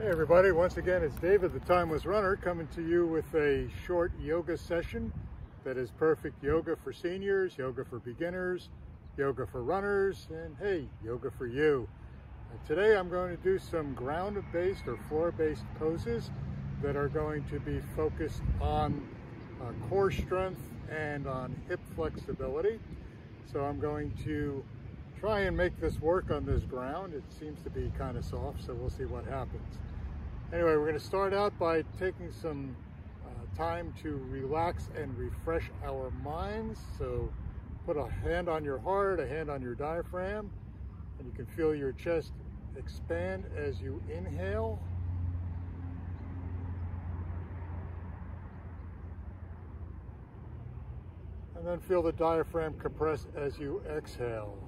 Hey everybody, once again it's David, the Timeless Runner, coming to you with a short yoga session that is perfect yoga for seniors, yoga for beginners, yoga for runners, and hey, yoga for you. Today I'm going to do some ground-based or floor-based poses that are going to be focused on core strength and on hip flexibility. So I'm going to try and make this work on this ground. It seems to be kind of soft, so we'll see what happens. Anyway, we're going to start out by taking some time to relax and refresh our minds. So put a hand on your heart, a hand on your diaphragm, and you can feel your chest expand as you inhale. And then feel the diaphragm compress as you exhale.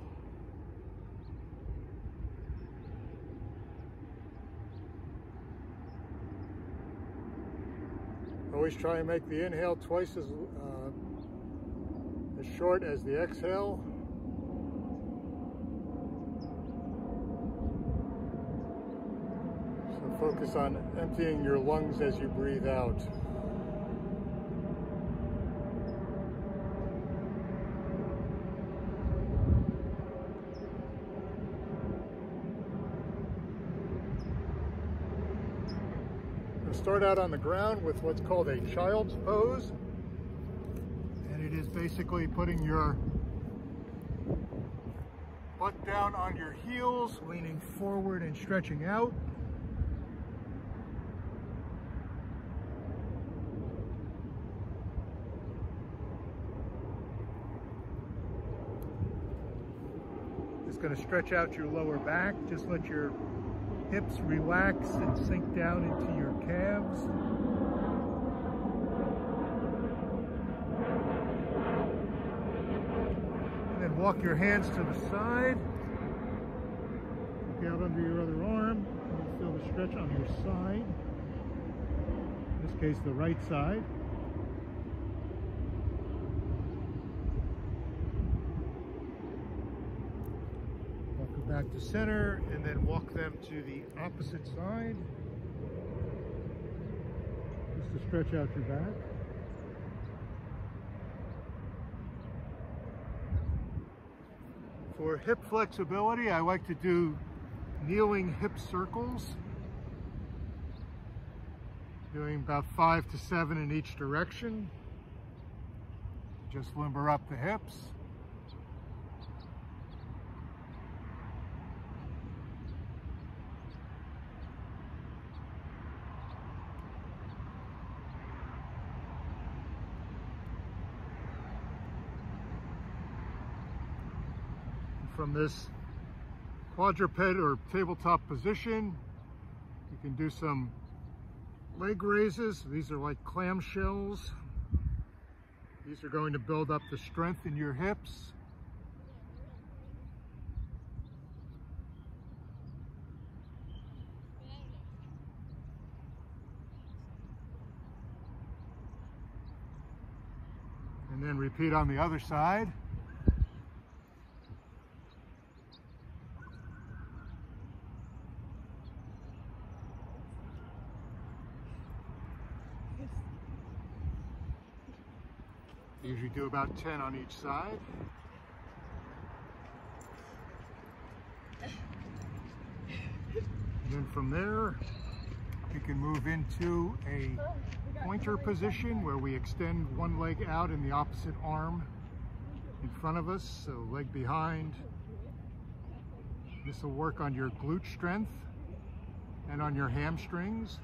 Always try and make the inhale twice as short as the exhale. So focus on emptying your lungs as you breathe out. Start out on the ground with what's called a child's pose, and it is basically putting your butt down on your heels, leaning forward and stretching out. Just going to stretch out your lower back. Just let your hips relax and sink down into your calves. And then walk your hands to the side. Look out under your other arm. And feel the stretch on your side. In this case, the right side. Back to center, and then walk them to the opposite side. Just to stretch out your back. For hip flexibility, I like to do kneeling hip circles, doing about 5 to 7 in each direction. Just limber up the hips. From this quadruped or tabletop position, you can do some leg raises. These are like clamshells. These are going to build up the strength in your hips. And then repeat on the other side. Usually do about 10 on each side. And then from there, we can move into a pointer position where we extend one leg out and the opposite arm in front of us, so leg behind. This will work on your glute strength and on your hamstrings.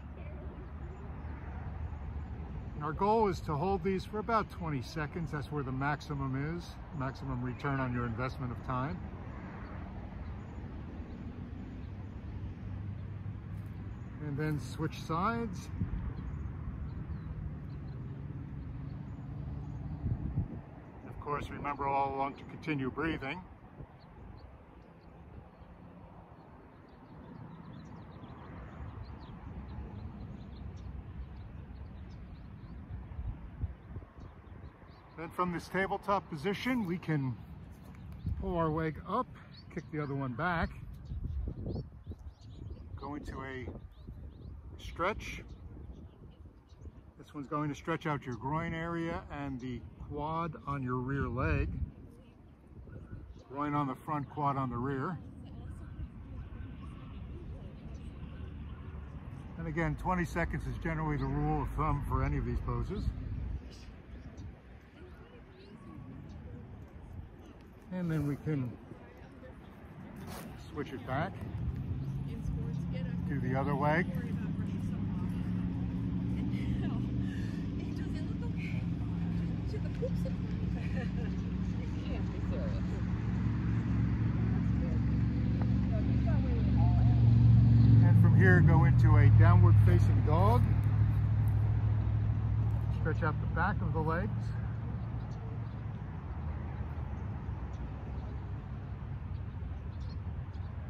Our goal is to hold these for about 20 seconds. That's where the maximum is, maximum return on your investment of time. And then switch sides. Of course, remember all along to continue breathing. Then from this tabletop position, we can pull our leg up, kick the other one back, go into a stretch. This one's going to stretch out your groin area and the quad on your rear leg. Groin on the front, quad on the rear. And again, 20 seconds is generally the rule of thumb for any of these poses. And then we can switch it back to the other leg. And from here, go into a downward facing dog. Stretch out the back of the legs.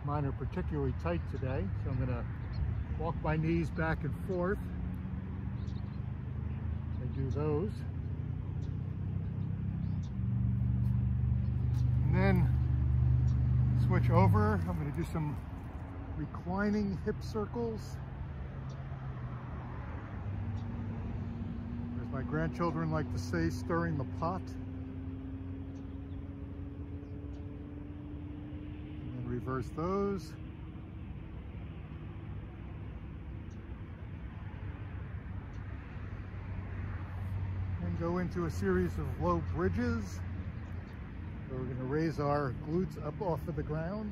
Mine are particularly tight today, so I'm going to walk my knees back and forth. I do those. And then switch over. I'm going to do some reclining hip circles. As my grandchildren like to say, stirring the pot. Reverse those. And go into a series of low bridges. So we're going to raise our glutes up off of the ground.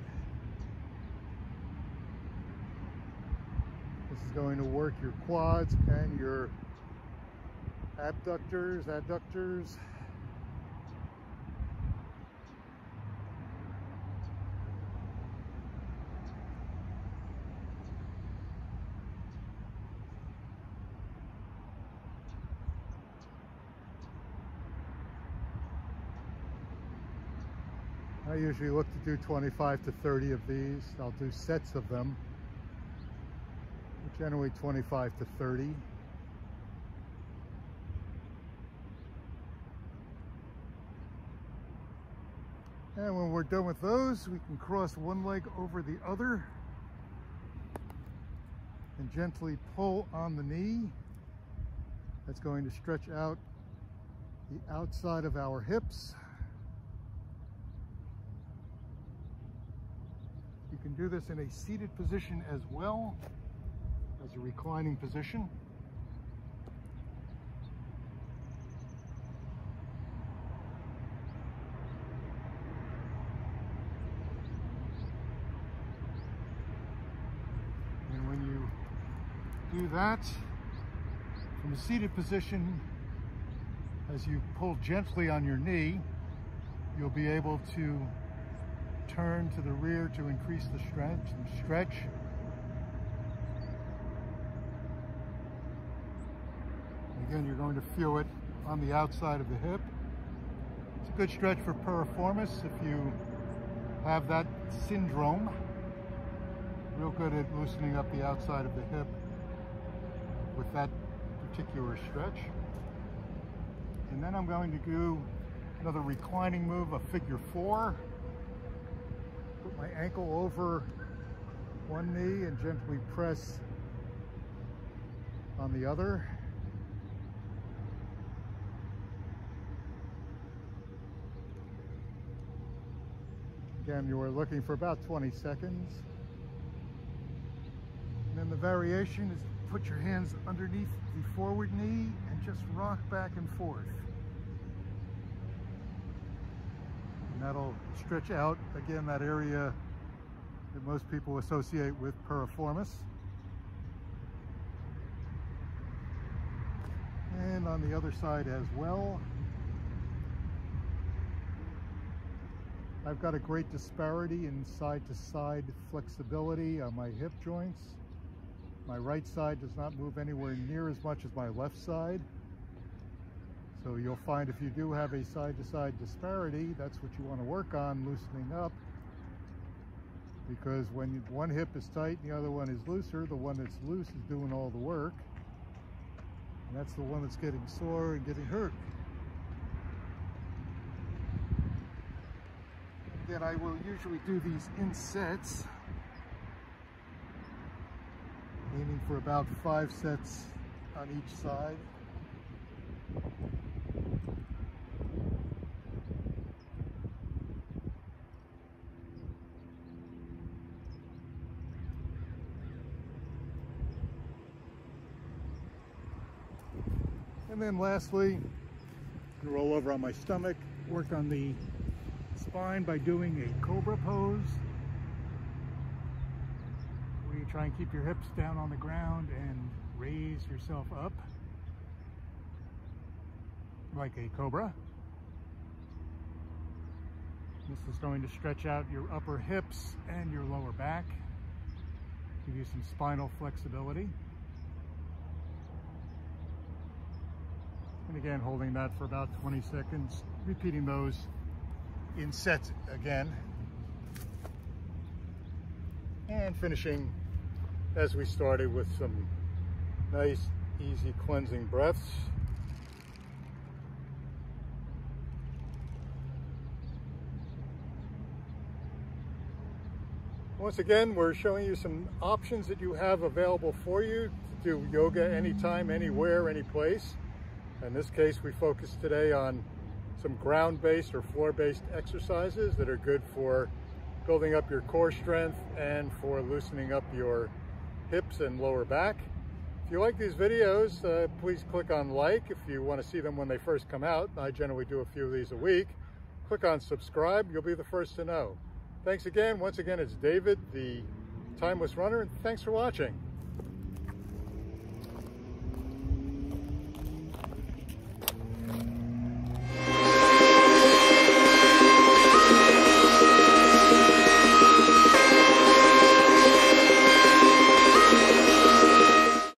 This is going to work your quads and your abductors, adductors. I usually look to do 25 to 30 of these. I'll do sets of them, generally 25 to 30. And when we're done with those, we can cross one leg over the other and gently pull on the knee. That's going to stretch out the outside of our hips. You can do this in a seated position as well as a reclining position. And when you do that from a seated position, as you pull gently on your knee, you'll be able to turn to the rear to increase the stretch. Again, you're going to feel it on the outside of the hip. It's a good stretch for piriformis if you have that syndrome. Real good at loosening up the outside of the hip with that particular stretch. And then I'm going to do another reclining move, a figure 4. Put my ankle over one knee and gently press on the other. Again, you are looking for about 20 seconds. And then the variation is to put your hands underneath the forward knee and just rock back and forth. And that'll stretch out, again, that area that most people associate with piriformis. And on the other side as well. I've got a great disparity in side-to-side flexibility on my hip joints. My right side does not move anywhere near as much as my left side. So you'll find if you do have a side-to-side disparity, that's what you want to work on, loosening up. Because when one hip is tight and the other one is looser, the one that's loose is doing all the work. And that's the one that's getting sore and getting hurt. Again, I will usually do these in sets. Aiming for about 5 sets on each side. And then lastly, roll over on my stomach, work on the spine by doing a Cobra Pose, where you try and keep your hips down on the ground and raise yourself up like a cobra. This is going to stretch out your upper hips and your lower back, give you some spinal flexibility. And again, holding that for about 20 seconds, repeating those in sets again. And finishing as we started with some nice, easy cleansing breaths. Once again, we're showing you some options that you have available for you to do yoga anytime, anywhere, any place. In this case, we focused today on some ground-based or floor-based exercises that are good for building up your core strength and for loosening up your hips and lower back. If you like these videos, please click on like if you want to see them when they first come out. I generally do a few of these a week. Click on subscribe, you'll be the first to know. Thanks again. Once again, it's David, the Timeless Runner, and thanks for watching.